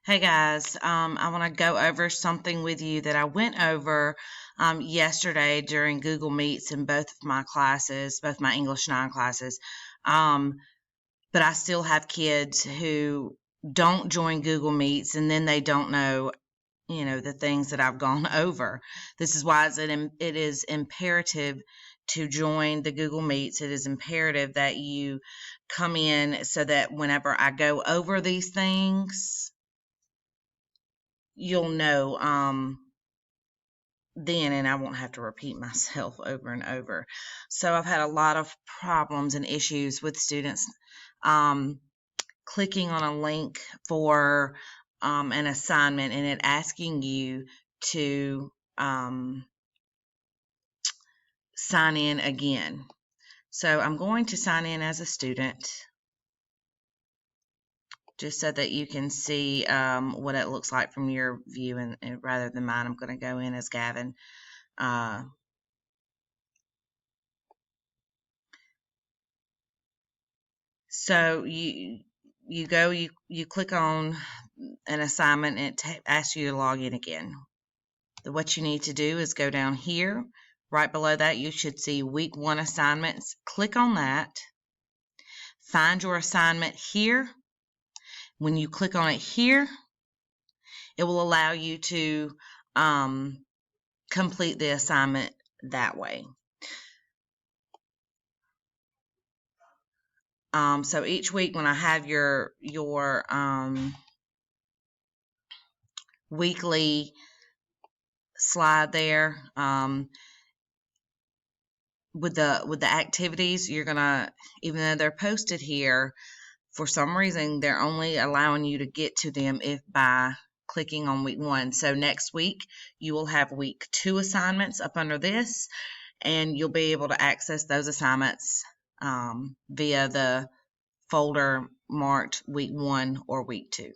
Hey guys, I want to go over something with you that I went over yesterday during Google Meets in both of my classes, both my English 9 classes. Um, but I still have kids who don't join Google Meets and then they don't know, the things that I've gone over. This is why it is imperative to join the Google Meets. It is imperative that you come in so that whenever I go over these things, you'll know then, and I won't have to repeat myself over and over. So I've had a lot of problems and issues with students um, clicking on a link for an assignment and it asking you to sign in again. So I'm going to sign in as a student, just so that you can see what it looks like from your view, and rather than mine, I'm going to go in as Gavin. So you click on an assignment and it asks you to log in again. What you need to do is go down here. Right below that, you should see week 1 assignments. Click on that. Find your assignment here. When you click on it here, it will allow you to complete the assignment that way. So each week when I have your weekly slide there, with the activities, you're gonna, even though they're posted here, for some reason they're only allowing you to get to them if by clicking on week 1. So next week you will have week 2 assignments up under this, and you'll be able to access those assignments via the folder marked week 1 or week 2.